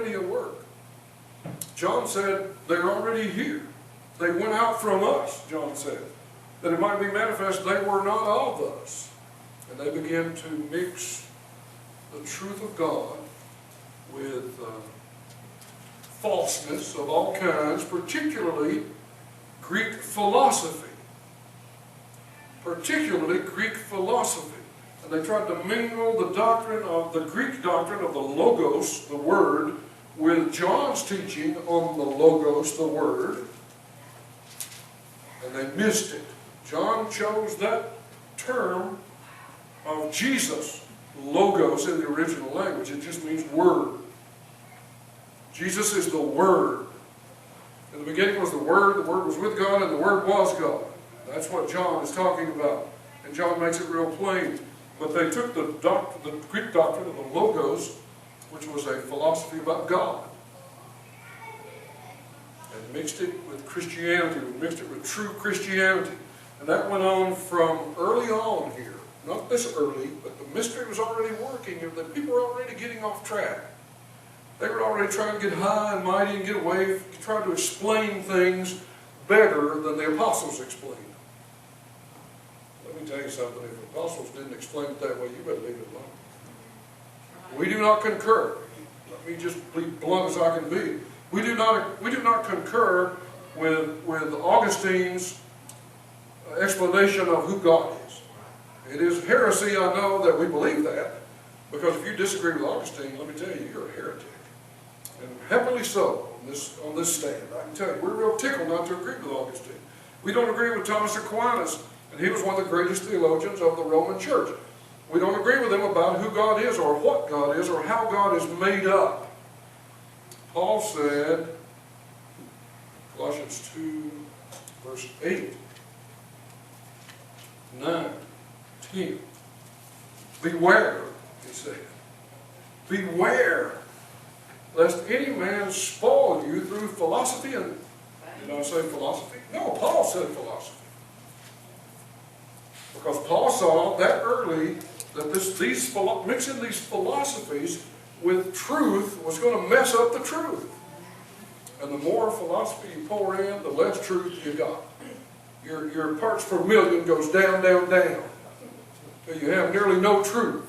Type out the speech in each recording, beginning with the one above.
already at work. John said, they're already here. They went out from us, John said, that it might be manifest they were not of us. And they began to mix the truth of God with falseness of all kinds, particularly Greek philosophy. Particularly Greek philosophy. And they tried to mingle the doctrine of the Greek doctrine of the Logos, the Word, with John's teaching on the Logos, the Word. And they missed it. John chose that term of Jesus, Logos, in the original language. It just means Word. Jesus is the Word. In the beginning was the Word was with God, and the Word was God. That's what John is talking about. And John makes it real plain. But they took the Greek doctrine of the Logos, which was a philosophy about God, and mixed it with Christianity, mixed it with true Christianity. And that went on from early on here. Not this early, but the mystery was already working. The people were already getting off track. They were already trying to get high and mighty and get away, trying to explain things better than the apostles explained. Let me tell you something. If the apostles didn't explain it that way, you better leave it alone. We do not concur. Let me just be blunt as I can be. We do not concur with Augustine's explanation of who God is. It is heresy, I know, that we believe that, because if you disagree with Augustine, let me tell you, you're a heretic. And happily so on this stand. I can tell you, we're real tickled not to agree with Augustine. We don't agree with Thomas Aquinas, and he was one of the greatest theologians of the Roman Church. We don't agree with him about who God is, or what God is, or how God is made up. Paul said, Colossians 2, verse 8, 9, 10, beware, he said, beware, lest any man spoil you through philosophy. And did I say philosophy? No, Paul said philosophy. Because Paul saw that early that mixing these philosophies with truth was going to mess up the truth. And the more philosophy you pour in, the less truth you got. Your parts per million goes down, down, down. So you have nearly no truth.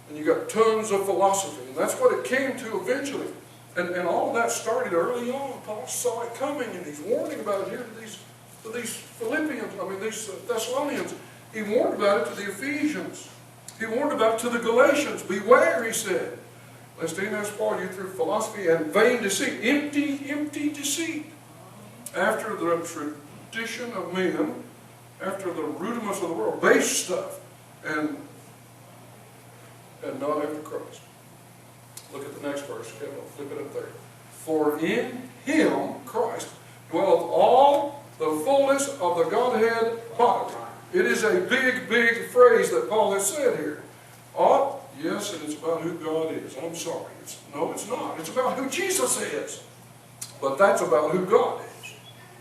And you got tons of philosophy. And that's what it came to eventually. And all of that started early on. Paul saw it coming, and he's warning about it here to these these Thessalonians. He warned about it to the Ephesians. He warned about it to the Galatians. Beware, he said, lest any man spoil you through philosophy and vain deceit. Empty deceit. After the tradition of men, after the rudiments of the world, base stuff, and not after Christ. Look at the next verse. Okay, I'll flip it up there. For in him, Christ, dwelleth all the fullness of the Godhead bodily. It is a big, big phrase that Paul has said here. Yes, and it's about who God is. I'm sorry. No, it's not. It's about who Jesus is. But that's about who God is.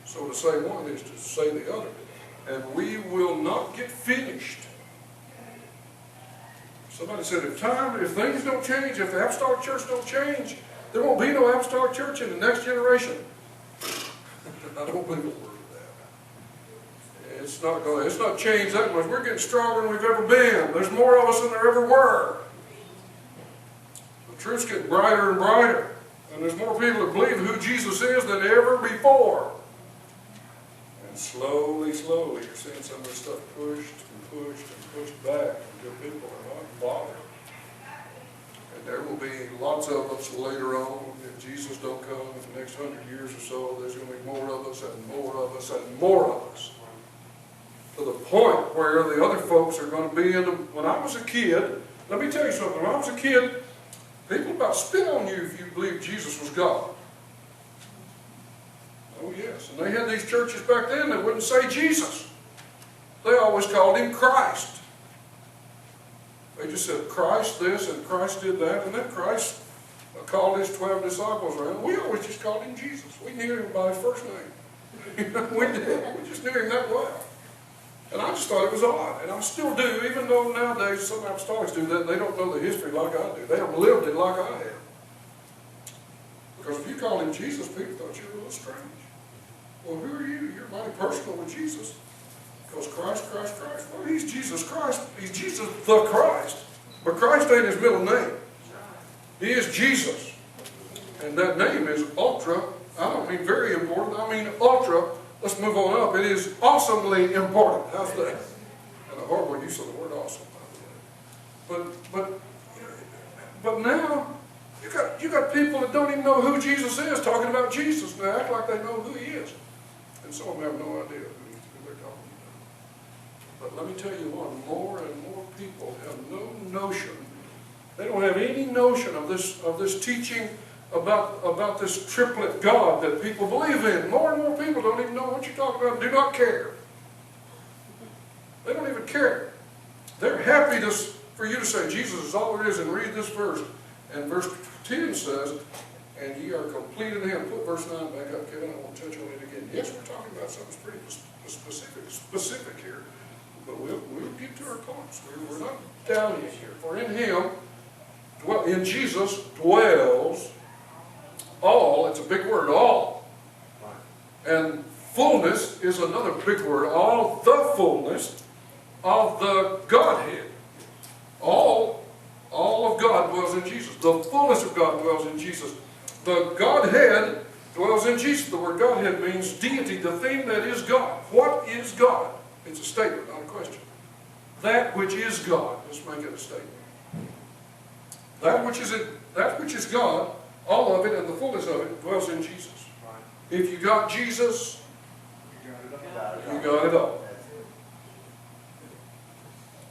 So to say one is to say the other. And we will not get finished. Somebody said, if things don't change, if the apostolic church don't change, there won't be no apostolic church in the next generation. I don't believe a word of that. It's not changed that much. We're getting stronger than we've ever been. There's more of us than there ever were. The truth's getting brighter and brighter. And there's more people that believe who Jesus is than ever before. And slowly, you're seeing some of this stuff pushed and pushed and pushed back until people are not bothered. And there will be lots of us later on. If Jesus don't come in the next 100 years or so, there's going to be more of us and more of us and more of us. To the point where the other folks are going to be in them. When I was a kid, let me tell you something. When I was a kid, people about spit on you if you believed Jesus was God. Oh yes, and they had these churches back then that wouldn't say Jesus. They always called him Christ. They just said Christ this and Christ did that, and then Christ called his 12 disciples around. We always just called him Jesus. We knew him by his first name. We did. We just knew him that well. And I just thought it was odd, and I still do, even though nowadays some apostolics do that, and they don't know the history like I do. They haven't lived it like I have. Because if you call him Jesus, people thought you were a little strange. Well, who are you? You're mighty personal with Jesus. Because Christ. Well, he's Jesus Christ. He's Jesus the Christ. But Christ ain't his middle name. He is Jesus. And that name is ultra, I don't mean very important, I mean ultra. Let's move on up. It is awesomely important. How's that? And a horrible use of the word awesome, by the way. But now, you got people that don't even know who Jesus is talking about Jesus. They act like they know who he is. And some of them have no idea who they're talking about. But let me tell you what, more and more people have no notion. They don't have any notion of this teaching about this triplet God that people believe in. More and more people don't even know what you're talking about, do not care. They don't even care. They're happy for you to say Jesus is all there is and read this verse. And verse 10 says, and ye are complete in him. Put verse 9 back up, Kevin. I won't touch on it again. Yes, we're talking about something pretty specific here. But we'll get to our points. We're not down here. For in him, in Jesus dwells all, it's a big word, all. And fullness is another big word. All the fullness of the Godhead. All of God dwells in Jesus. The fullness of God dwells in Jesus. The Godhead dwells in Jesus. The word Godhead means deity, the thing that is God. What is God? It's a statement, not a question. That which is God. Let's make it a statement. That which is God, all of it and the fullness of it dwells in Jesus. If you got Jesus, you got it all.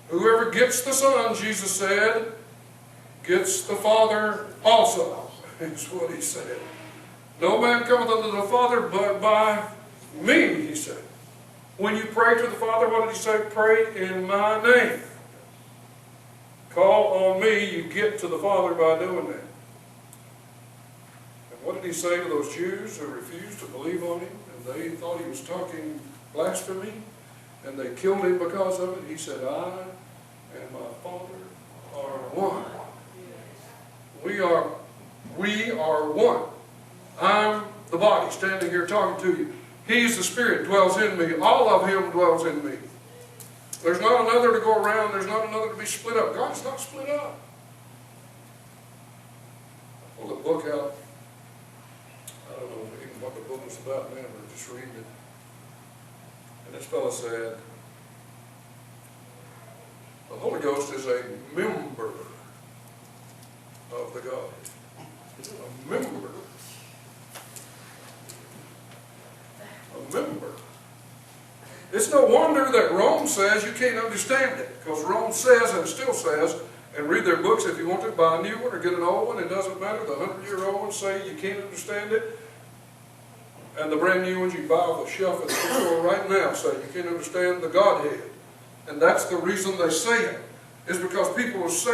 Whoever gets the Son, Jesus said, gets the Father also. That's what he said. No man cometh unto the Father but by me, he said. When you pray to the Father, what did he say? Pray in my name. Call on me, you get to the Father by doing that. And what did he say to those Jews who refused to believe on him? And they thought he was talking blasphemy, and they killed him because of it. He said, I and my Father are one. We are one. I'm the body standing here talking to you. He's the Spirit, dwells in me. All of him dwells in me. There's not another to go around. There's not another to be split up. God is not split up. I pulled a book out. I don't know even what the book was about now, but just reading it. And this fellow said, the Holy Ghost is a member of the Godhead. A member. A member. It's no wonder that Rome says you can't understand it, because Rome says and still says, and read their books if you want to, buy a new one or get an old one, it doesn't matter. The 100-year-old ones say you can't understand it, and the brand new ones you buy off the shelf at the store right now say you can't understand the Godhead. And that's the reason they say it, is because people will say